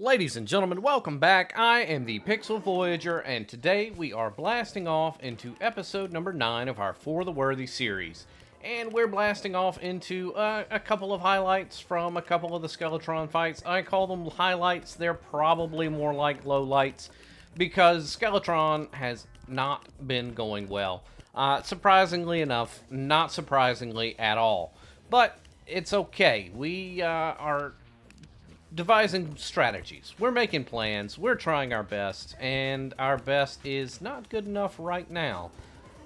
Ladies and gentlemen, welcome back. I am the Pixel Voyager, and today we are blasting off into episode number 9 of our For the Worthy series. And we're blasting off into a couple of highlights from a couple of the Skeletron fights. I call them highlights, they're probably more like lowlights, because Skeletron has not been going well. Surprisingly enough, not surprisingly at all. But it's okay. We are devising strategies. We're making plans. We're trying our best, and our best is not good enough right now.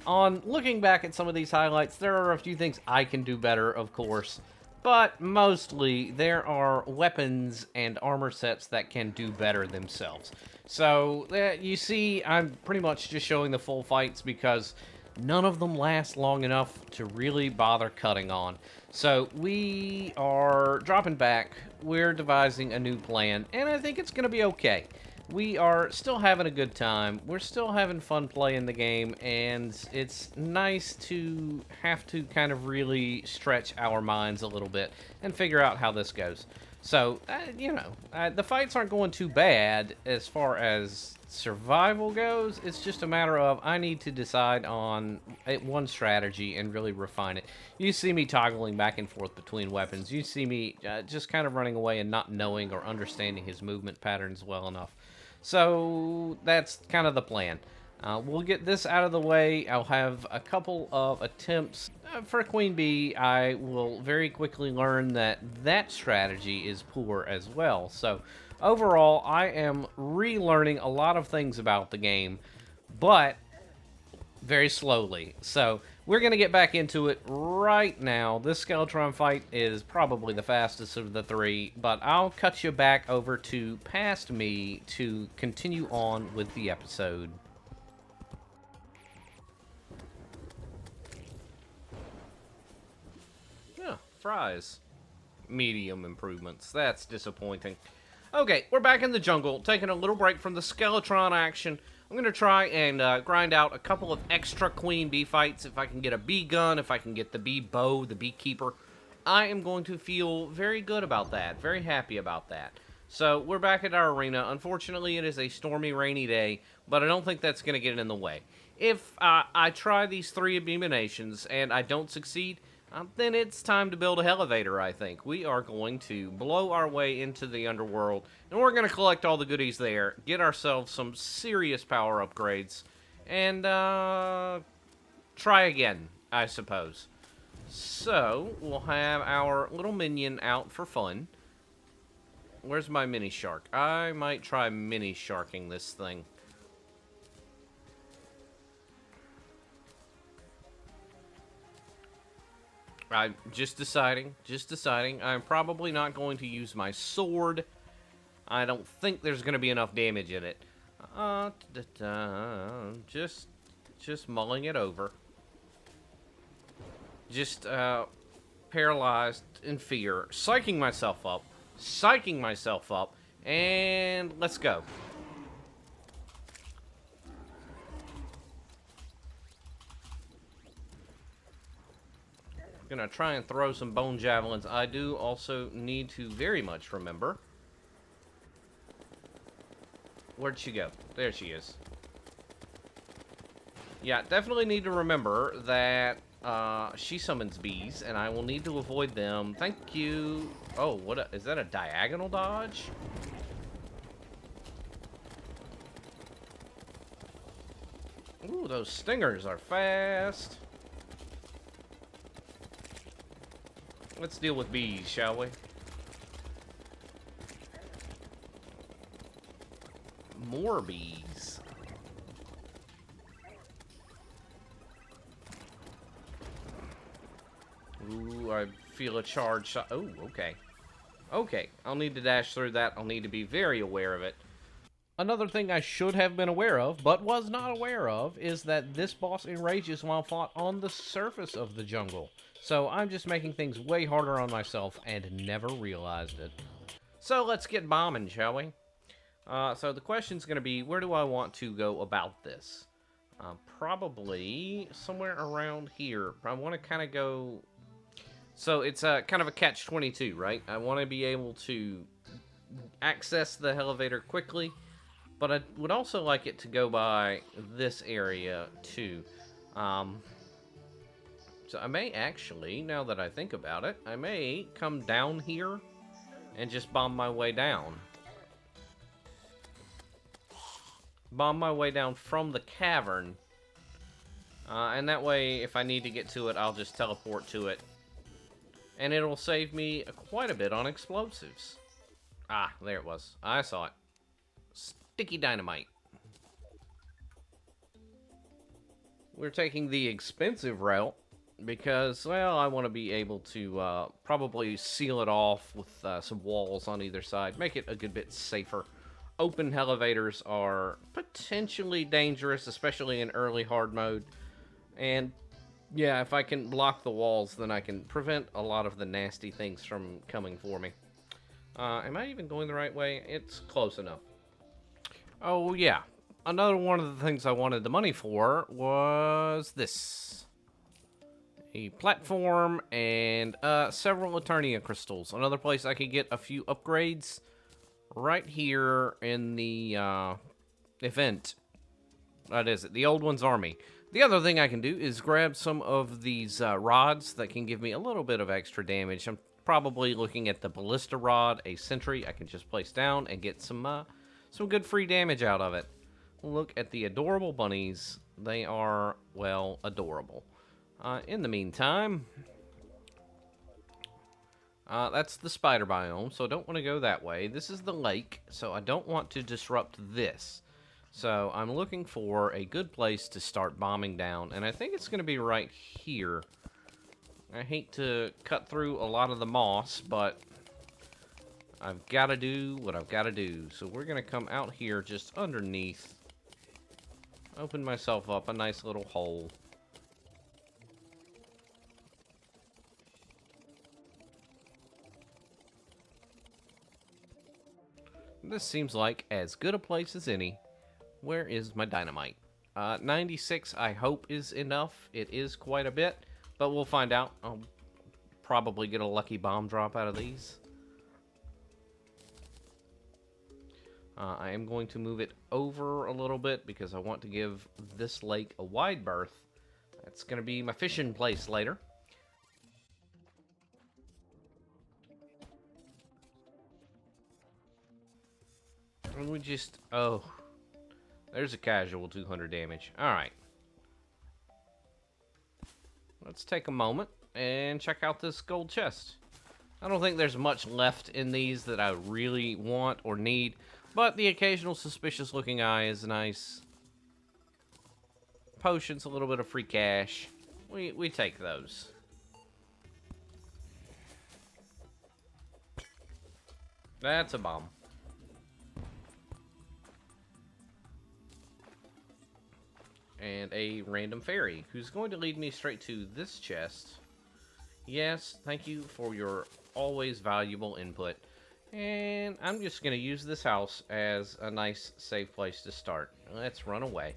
On looking back at some of these highlights, there are a few things I can do better, of course, but mostly there are weapons and armor sets that can do better themselves. So, you see, I'm pretty much just showing the full fights because none of them last long enough to really bother cutting on. So we are dropping back, we're devising a new plan, and I think it's going to be okay. We are still having a good time, we're still having fun playing the game, and it's nice to have to kind of really stretch our minds a little bit and figure out how this goes. So, the fights aren't going too bad as far as survival goes. It's just a matter of I need to decide on one strategy and really refine it. You see me toggling back and forth between weapons. You see me just kind of running away and not knowing or understanding his movement patterns well enough. So that's kind of the plan. We'll get this out of the way. I'll have a couple of attempts. For Queen Bee, I will very quickly learn that that strategy is poor as well. So overall, I am relearning a lot of things about the game, but very slowly. So we're going to get back into it right now. This Skeletron fight is probably the fastest of the three, but I'll cut you back over to past me to continue on with the episode. Yeah, fries. Medium improvements. That's disappointing. Okay, we're back in the jungle, taking a little break from the Skeletron action. I'm going to try and grind out a couple of extra Queen Bee fights. If I can get a bee gun, if I can get the bee bow, the beekeeper, I am going to feel very good about that, very happy about that. So, we're back at our arena. Unfortunately, it is a stormy, rainy day, but I don't think that's going to get in the way. If I try these 3 abominations and I don't succeed, then it's time to build a elevator, I think. We are going to blow our way into the underworld, and we're going to collect all the goodies there, get ourselves some serious power upgrades, and try again, I suppose. So, we'll have our little minion out for fun. Where's my mini shark? I might try mini sharking this thing. I'm just deciding. I'm probably not going to use my sword. I don't think there's going to be enough damage in it. Just mulling it over. Just paralyzed in fear. Psyching myself up. And let's go. Gonna try and throw some bone javelins. I do also need to very much remember. Where'd she go? There she is. Yeah, definitely need to remember that she summons bees, and I will need to avoid them. Thank you. Oh, is that a diagonal dodge? Ooh, those stingers are fast. Let's deal with bees, shall we? More bees. Ooh, I feel a charge shot. Oh, okay. Okay, I'll need to dash through that. I'll need to be very aware of it. Another thing I should have been aware of, but was not aware of, is that this boss enrages while fought on the surface of the jungle. So I'm just making things way harder on myself and never realized it. So let's get bombing, shall we? So the question's going to be, where do I want to go about this? Probably somewhere around here. I want to kind of go... So it's kind of a catch-22, right? I want to be able to access the elevator quickly, but I would also like it to go by this area too. Um, so I may actually, now that I think about it, I may come down here and just bomb my way down. Bomb my way down from the cavern. And that way, if I need to get to it, I'll just teleport to it. And it'll save me quite a bit on explosives. Ah, there it was. I saw it. Sticky dynamite. We're taking the expensive route because, well, I want to be able to probably seal it off with some walls on either side. Make it a good bit safer. Open elevators are potentially dangerous, especially in early hard mode. And yeah, if I can block the walls, then I can prevent a lot of the nasty things from coming for me. Am I even going the right way? It's close enough. Oh, yeah. Another one of the things I wanted the money for was this. A platform and several Eternia crystals. Another place I could get a few upgrades right here in the event. That is it, the Old One's Army. The other thing I can do is grab some of these rods that can give me a little bit of extra damage. I'm probably looking at the Ballista Rod, a sentry I can just place down and get some good free damage out of it. Look at the adorable bunnies. They are, well, adorable. In the meantime, that's the spider biome, so I don't want to go that way. This is the lake, so I don't want to disrupt this. So I'm looking for a good place to start bombing down, and I think it's going to be right here. I hate to cut through a lot of the moss, but I've got to do what I've got to do. So we're going to come out here just underneath. Open myself up a nice little hole. This seems like as good a place as any. Where is my dynamite? 96, I hope, is enough. It is quite a bit, but we'll find out. I'll probably get a lucky bomb drop out of these. I am going to move it over a little bit because I want to give this lake a wide berth. That's going to be my fishing place later. And we just... oh... there's a casual 200 damage. Alright. Let's take a moment and check out this gold chest. I don't think there's much left in these that I really want or need, but the occasional suspicious looking eye is nice. Potions, a little bit of free cash. We take those. That's a bomb. And a random fairy, who's going to lead me straight to this chest. Yes, thank you for your always valuable input. And I'm just going to use this house as a nice, safe place to start. Let's run away.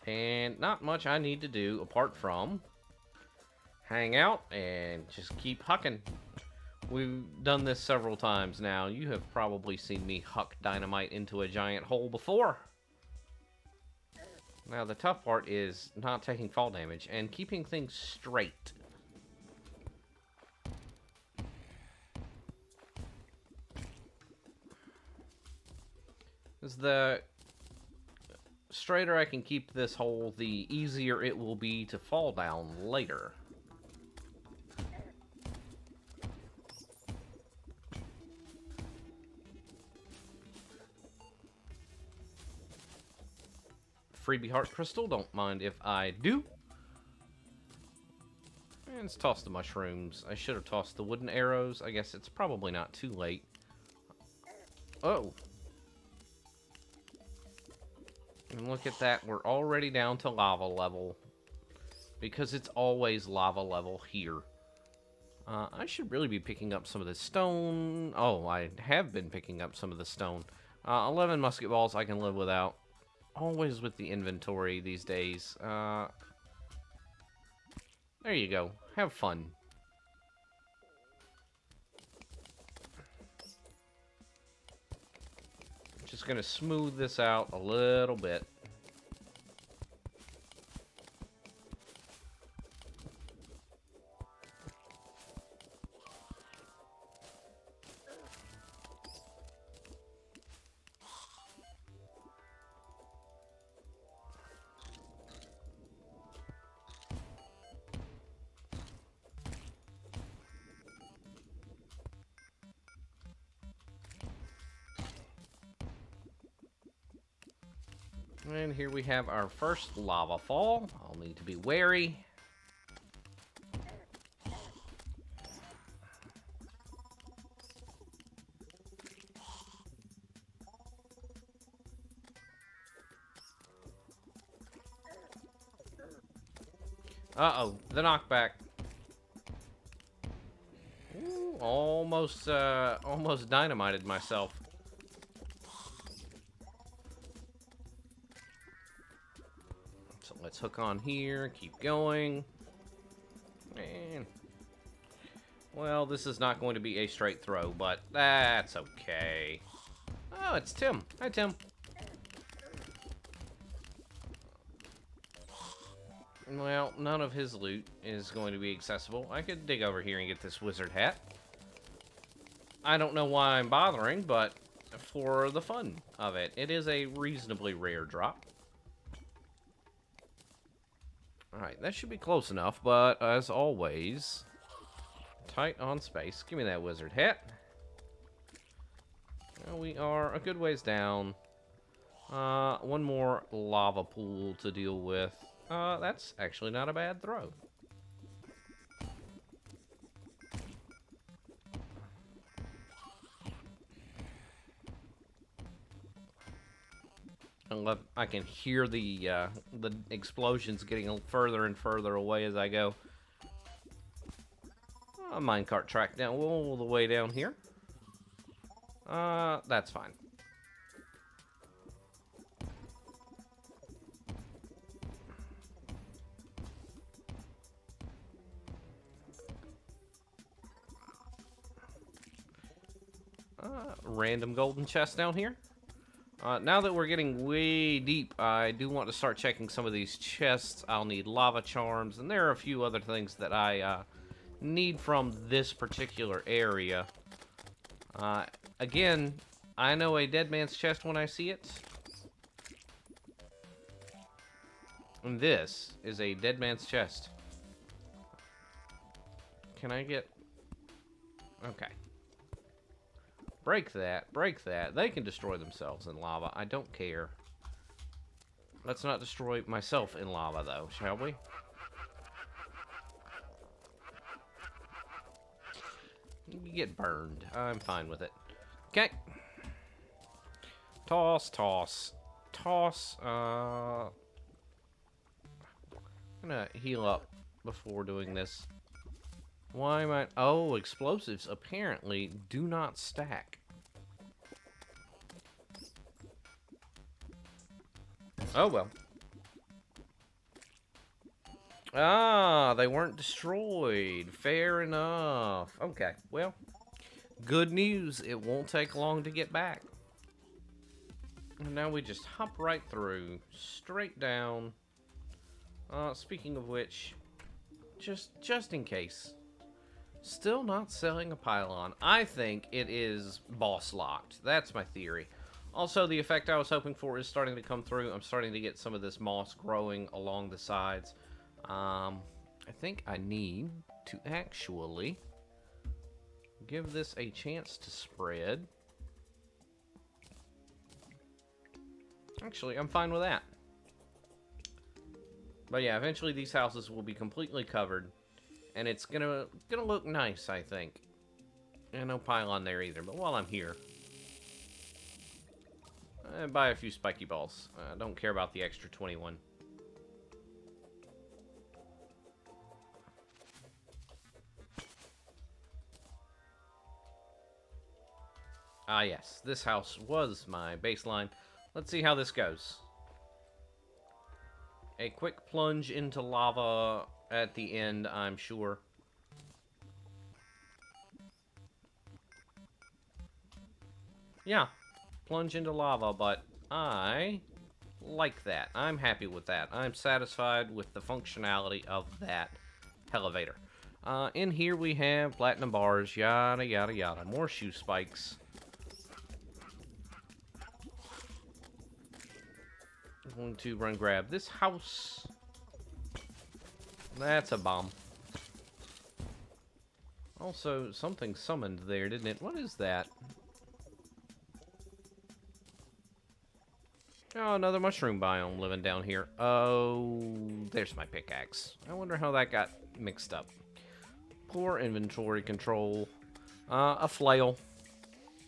And not much I need to do apart from hang out and just keep hucking. We've done this several times now. You have probably seen me huck dynamite into a giant hole before. Now, the tough part is not taking fall damage and keeping things straight. As the straighter I can keep this hole, the easier it will be to fall down later. Freebie heart crystal, don't mind if I do. And let's toss the mushrooms. I should have tossed the wooden arrows. I guess it's probably not too late. Oh. And look at that, we're already down to lava level. Because it's always lava level here. I should really be picking up some of the stone. Oh, I have been picking up some of the stone. 11 musket balls I can live without. Always with the inventory these days. There you go. Have fun. Just gonna smooth this out a little bit. And here we have our first lava fall. I'll need to be wary. Uh-oh, the knockback. Ooh, almost dynamited myself. So let's hook on here, keep going. And, well, this is not going to be a straight throw, but that's okay. Oh, it's Tim. Hi, Tim. Well, none of his loot is going to be accessible. I could dig over here and get this wizard hat. I don't know why I'm bothering, but for the fun of it, it is a reasonably rare drop. Alright, that should be close enough, but as always, tight on space. Give me that wizard hat. Well, we are a good ways down. One more lava pool to deal with. That's actually not a bad throw. I can hear the explosions getting further and further away as I go. A minecart track down all the way down here. That's fine. Random golden chest down here. Now that we're getting way deep, I do want to start checking some of these chests. I'll need lava charms, and there are a few other things that I need from this particular area. Again, I know a dead man's chest when I see it. And this is a dead man's chest. Can I get... Okay. Break that. Break that. They can destroy themselves in lava. I don't care. Let's not destroy myself in lava, though, shall we? You get burned. I'm fine with it. Okay. Toss, toss. Toss, I'm gonna heal up before doing this. Why am I... Oh, explosives apparently do not stack. Oh, well. Ah, they weren't destroyed. Fair enough. Okay, well. Good news. It won't take long to get back. And now we just hop right through. Straight down. Speaking of which, just in case. Still not selling a pylon. I think it is boss locked. That's my theory. Also, the effect I was hoping for is starting to come through. I'm starting to get some of this moss growing along the sides. I think I need to actually give this a chance to spread. Actually, I'm fine with that. But yeah, eventually these houses will be completely covered. And it's gonna look nice, I think. And no pylon there either, but while I'm here, buy a few spiky balls. I don't care about the extra 21. Ah yes, this house was my baseline. Let's see how this goes. A quick plunge into lava at the end, I'm sure. Yeah, plunge into lava, but I like that. I'm happy with that. I'm satisfied with the functionality of that elevator. In here we have platinum bars, yada yada yada. More shoe spikes. I'm going to run grab this house. That's a bomb. Also, something summoned there, didn't it? What is that? Oh, another mushroom biome living down here. Oh, there's my pickaxe. I wonder how that got mixed up. Poor inventory control. A flail.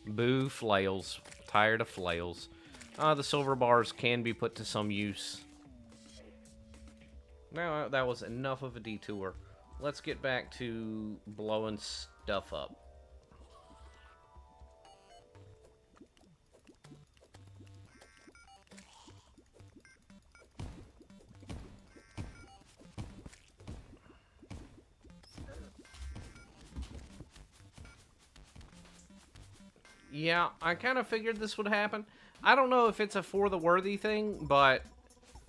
Boo flails. Tired of flails. The silver bars can be put to some use. Now, that was enough of a detour. Let's get back to blowing stuff up. Yeah, I kind of figured this would happen. I don't know if it's a for the worthy thing, but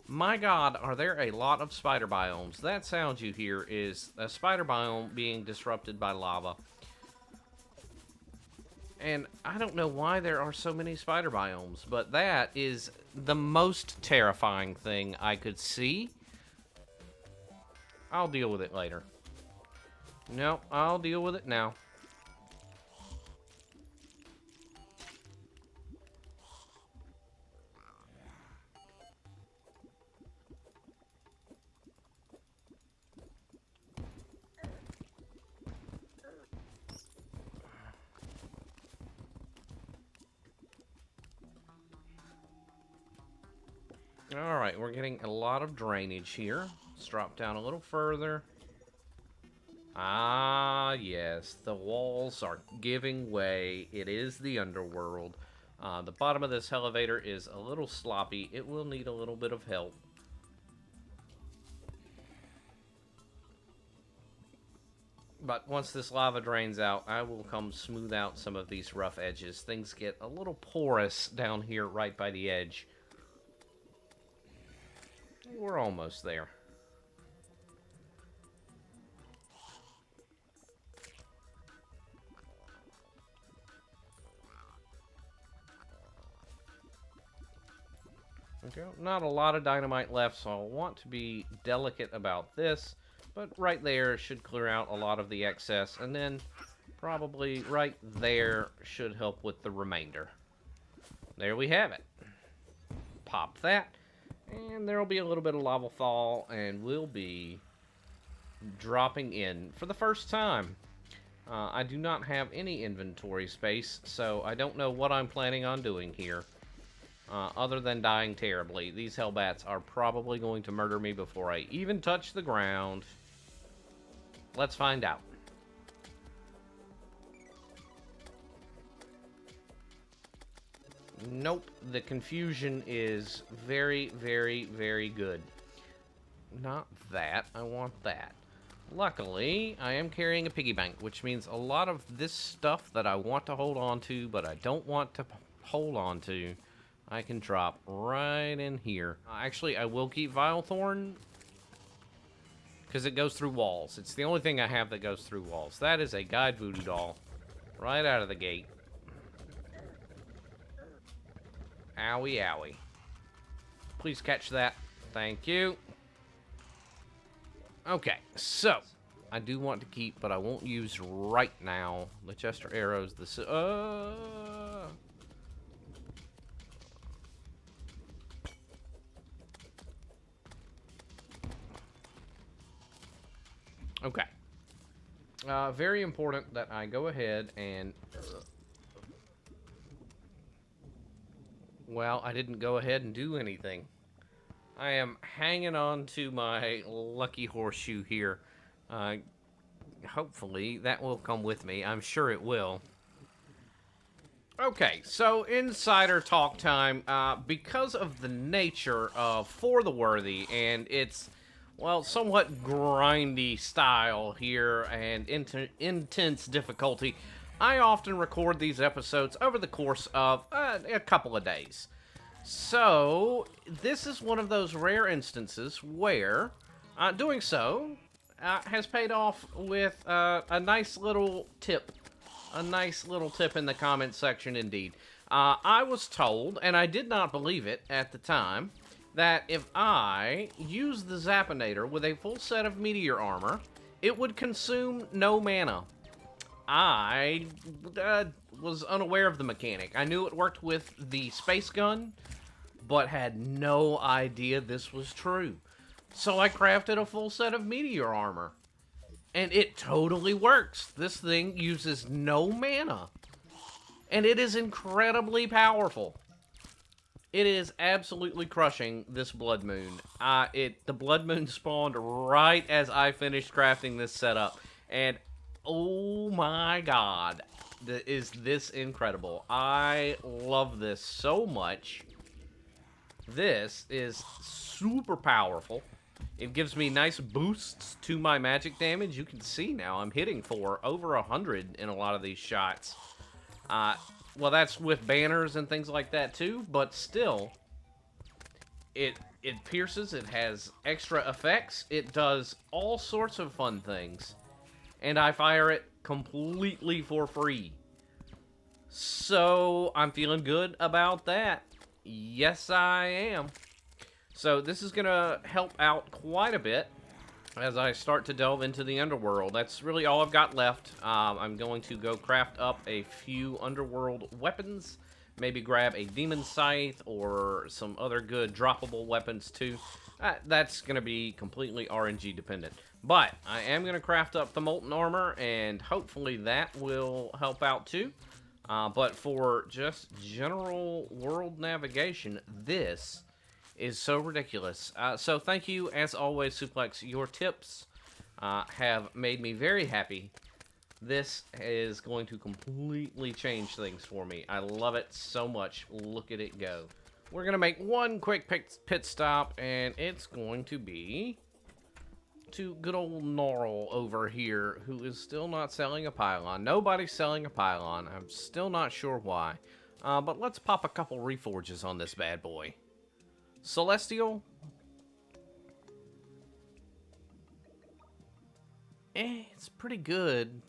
my god, are there a lot of spider biomes. That sound you hear is a spider biome being disrupted by lava. And I don't know why there are so many spider biomes, but that is the most terrifying thing I could see. I'll deal with it later. No, I'll deal with it now. Alright, we're getting a lot of drainage here. Let's drop down a little further. Ah, yes, the walls are giving way. It is the underworld. The bottom of this elevator is a little sloppy. It will need a little bit of help. But once this lava drains out, I will come smooth out some of these rough edges. Things get a little porous down here right by the edge. We're almost there. Okay, not a lot of dynamite left, so I'll want to be delicate about this. But right there should clear out a lot of the excess, and then probably right there should help with the remainder. There we have it. Pop that, and there will be a little bit of lava fall, and we'll be dropping in for the first time. I do not have any inventory space, so I don't know what I'm planning on doing here. Other than dying terribly. These hellbats are probably going to murder me before I even touch the ground. Let's find out. Nope, the confusion is very, very, very good. Not that, I want that. Luckily, I am carrying a piggy bank, which means a lot of this stuff that I want to hold on to, but I don't want to hold on to, I can drop right in here. Actually, I will keep Vilethorn, because it goes through walls. It's the only thing I have that goes through walls. That is a guide voodoo doll, right out of the gate. Owie, owie. Please catch that. Thank you. Okay, so I do want to keep, but I won't use right now. The Chester arrows, okay. Very important that I go ahead and... Well, I didn't go ahead and do anything. I am hanging on to my lucky horseshoe here. Hopefully, that will come with me. I'm sure it will. Okay, so insider talk time. Because of the nature of For the Worthy and its well, somewhat grindy style here and intense difficulty, I often record these episodes over the course of a couple of days. So, this is one of those rare instances where doing so has paid off with a nice little tip. A nice little tip in the comments section, indeed. I was told, and I did not believe it at the time, that if I used the Zappinator with a full set of meteor armor, it would consume no mana. I was unaware of the mechanic. I knew it worked with the space gun, but had no idea this was true. So I crafted a full set of meteor armor. And it totally works. This thing uses no mana. And it is incredibly powerful. It is absolutely crushing this Blood Moon. The Blood Moon spawned right as I finished crafting this setup. And oh my god, is this incredible. I love this so much. This is super powerful. It gives me nice boosts to my magic damage. You can see now I'm hitting for over 100 in a lot of these shots. Well, that's with banners and things like that too, but still, it pierces, it has extra effects, it does all sorts of fun things, and I fire it completely for free. So, I'm feeling good about that. Yes, I am. So this is going to help out quite a bit as I start to delve into the underworld. That's really all I've got left. I'm going to go craft up a few underworld weapons. Maybe grab a demon scythe or some other good droppable weapons too. That's going to be completely RNG dependent. But I am going to craft up the molten armor, and hopefully that will help out too. But for just general world navigation, this is so ridiculous. So thank you, as always, Suplex. Your tips have made me very happy. This is going to completely change things for me. I love it so much. Look at it go. We're going to make one quick pit stop, and it's going to be to good old Gnarl over here, who is still not selling a pylon. Nobody's selling a pylon. I'm still not sure why. But let's pop a couple reforges on this bad boy. Celestial? It's pretty good.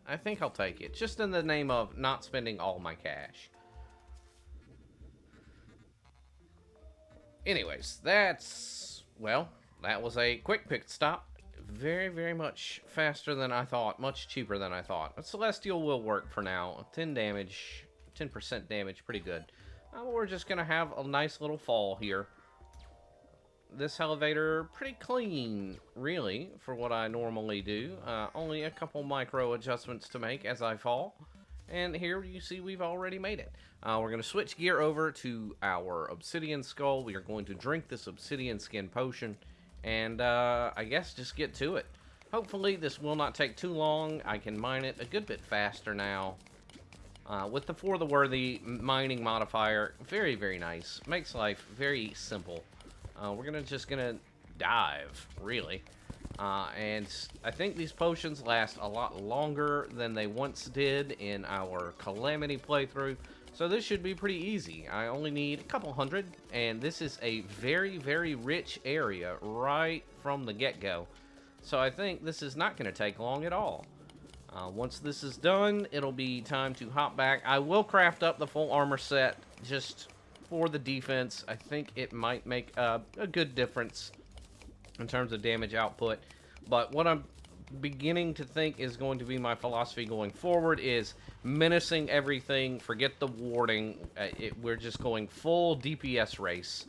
I think I'll take it. Just in the name of not spending all my cash. Anyways, well, that was a quick pit stop. Very, very much faster than I thought. Much cheaper than I thought. But Celestial will work for now. 10 damage. 10% damage. Pretty good. We're just going to have a nice little fall here. This elevator, pretty clean, really, for what I normally do. Only a couple micro adjustments to make as I fall. And here you see we've already made it. We're going to switch gear over to our obsidian skull. We are going to drink this obsidian skin potion. And I guess just get to it. Hopefully this will not take too long. I can mine it a good bit faster now. With the For the Worthy mining modifier, very, very nice. Makes life very simple. We're just gonna dive, really. And I think these potions last a lot longer than they once did in our Calamity playthrough. So this should be pretty easy. I only need a couple hundred, and this is a very, very rich area right from the get-go. So I think this is not gonna take long at all. Once this is done, it'll be time to hop back. I will craft up the full armor set just for the defense. I think it might make a good difference in terms of damage output. But what I'm beginning to think is going to be my philosophy going forward is menacing everything. Forget the warding. We're just going full DPS race.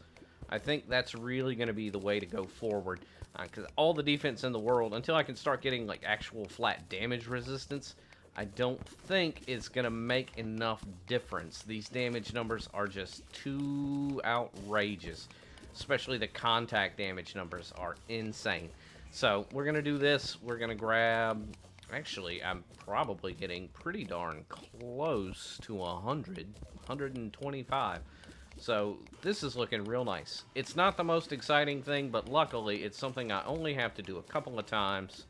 I think that's really going to be the way to go forward. Because all the defense in the world, until I can start getting like actual flat damage resistance, I don't think it's going to make enough difference. These damage numbers are just too outrageous. Especially the contact damage numbers are insane. So, we're going to do this. We're going to grab... Actually, I'm probably getting pretty darn close to 100. 125. So this is looking real nice. It's not the most exciting thing, but luckily it's something I only have to do a couple of times.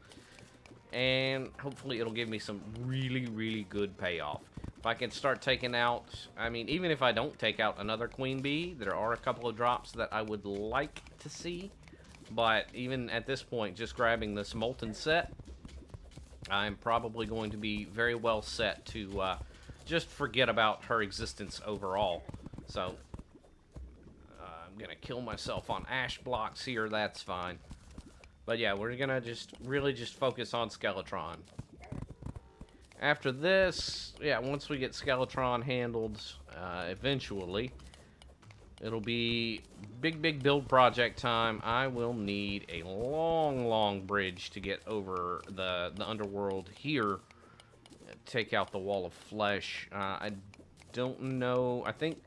And hopefully it'll give me some really, really good payoff. If I can start taking out, I mean, even if I don't take out another queen bee, there are a couple of drops that I would like to see. But even at this point, just grabbing this molten set, I'm probably going to be very well set to just forget about her existence overall. So, I'm going to kill myself on ash blocks here, that's fine. But yeah, we're going to really just focus on Skeletron. After this, yeah, once we get Skeletron handled, eventually, it'll be big build project time. I will need a long bridge to get over the underworld here. Take out the wall of flesh. I don't know. I think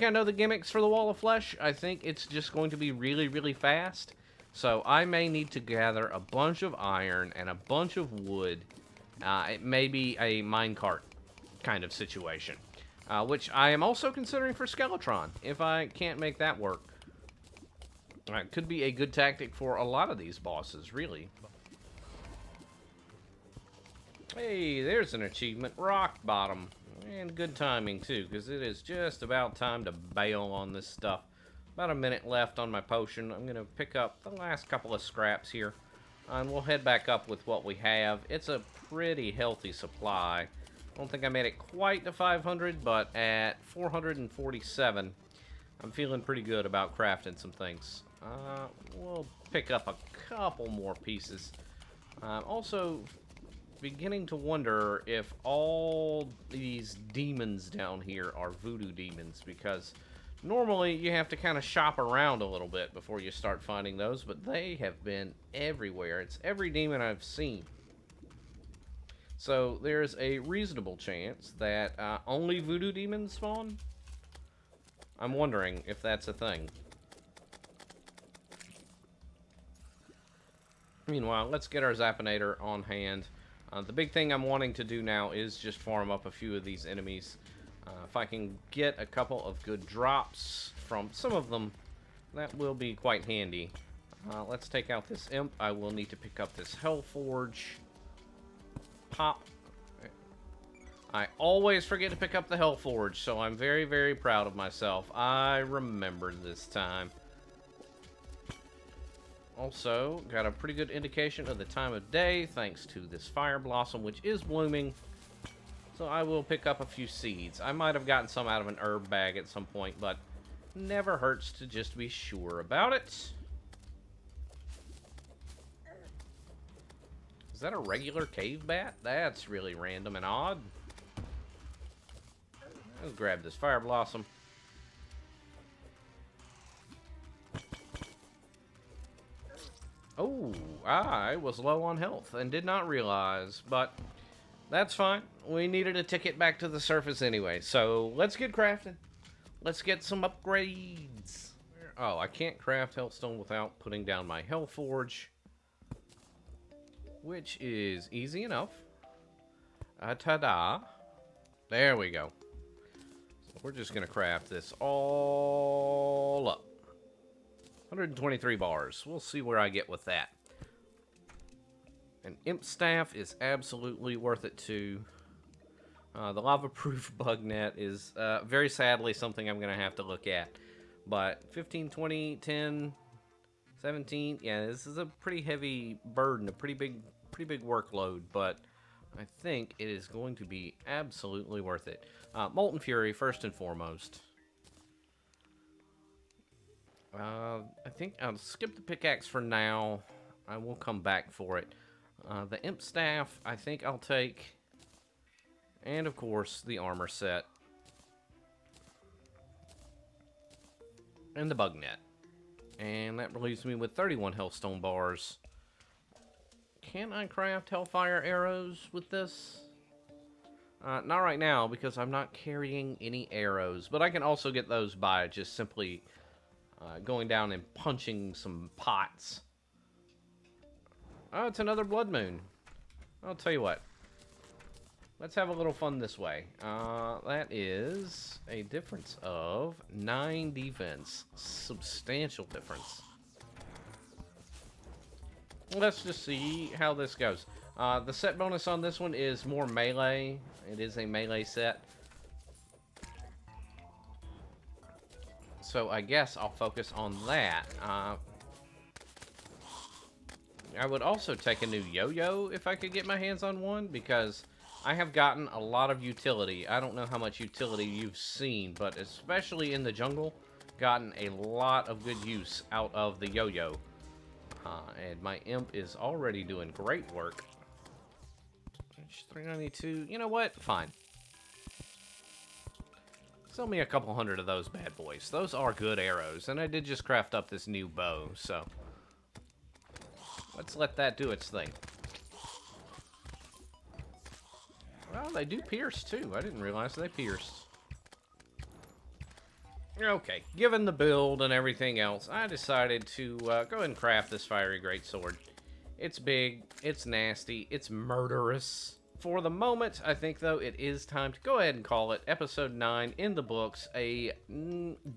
I know the gimmicks for the wall of flesh. I think it's just going to be really fast. So I may need to gather a bunch of iron and a bunch of wood. It may be a minecart kind of situation, which I am also considering for Skeletron, if I can't make that work. It could be a good tactic for a lot of these bosses, really. Hey, there's an achievement, rock bottom. And good timing, too, because it is just about time to bail on this stuff. About a minute left on my potion. I'm going to pick up the last couple of scraps here. And we'll head back up with what we have. It's a pretty healthy supply. I don't think I made it quite to 500, but at 447, I'm feeling pretty good about crafting some things. We'll pick up a couple more pieces. Also, beginning to wonder if all these demons down here are voodoo demons, because normally you have to kind of shop around a little bit before you start finding those, but they have been everywhere. It's every demon I've seen. So there's a reasonable chance that only voodoo demons spawn. I'm wondering if that's a thing. Meanwhile, let's get our Zappinator on hand. The big thing I'm wanting to do now is just farm up a few of these enemies. If I can get a couple of good drops from some of them, that will be quite handy. Let's take out this imp. I will need to pick up this Hellforge. Pop. I always forget to pick up the Hellforge, so I'm very proud of myself. I remembered this time. Also, got a pretty good indication of the time of day, thanks to this fire blossom, which is blooming. So I will pick up a few seeds. I might have gotten some out of an herb bag at some point, but never hurts to just be sure about it. Is that a regular cave bat? That's really random and odd. Let's grab this fire blossom. Oh, I was low on health and did not realize, but that's fine. We needed a ticket back to the surface anyway, so let's get crafting. Let's get some upgrades. Oh, I can't craft Hellstone without putting down my Hellforge, which is easy enough. Ta-da. There we go. So we're just going to craft this all up. 123 bars. We'll see where I get with that. An imp staff is absolutely worth it too. The lava-proof bug net is very sadly something I'm going to have to look at. But 15, 20, 10, 17, yeah, this is a pretty heavy burden, a pretty big workload, but I think it is going to be absolutely worth it. Molten Fury, first and foremost. I think I'll skip the pickaxe for now. I will come back for it. The imp staff, I think I'll take. And, of course, the armor set. And the bug net. And that leaves me with 31 hellstone bars. Can I craft hellfire arrows with this? Not right now, because I'm not carrying any arrows. But I can also get those by just simply going down and punching some pots. Oh, it's another blood moon. I'll tell you what. Let's have a little fun this way. That is a difference of 9 defense. Substantial difference. Let's just see how this goes. The set bonus on this one is more melee. It is a melee set. So I guess I'll focus on that. I would also take a new yo-yo if I could get my hands on one, because I have gotten a lot of utility. I don't know how much utility you've seen, but especially in the jungle, gotten a lot of good use out of the yo-yo. And my imp is already doing great work. 392. You know what? Fine. Sell me a couple hundred of those bad boys. Those are good arrows. And I did just craft up this new bow, so let's let that do its thing. Well, they do pierce, too. I didn't realize they pierced. Okay, given the build and everything else, I decided to go ahead and craft this fiery greatsword. It's big, it's nasty, it's murderous. For the moment, I think, though, it is time to go ahead and call it episode 9 in the books. A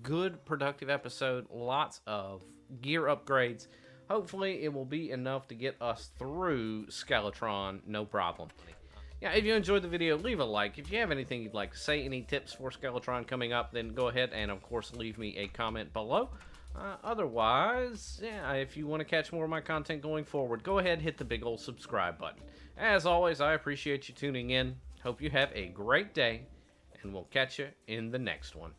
good, productive episode, lots of gear upgrades. Hopefully, it will be enough to get us through Skeletron, no problem. Yeah, if you enjoyed the video, leave a like. If you have anything you'd like to say, any tips for Skeletron coming up, then go ahead and, of course, leave me a comment below. Otherwise, yeah, if you want to catch more of my content going forward, go ahead and hit the big old subscribe button. As always, I appreciate you tuning in. Hope you have a great day, and we'll catch you in the next one.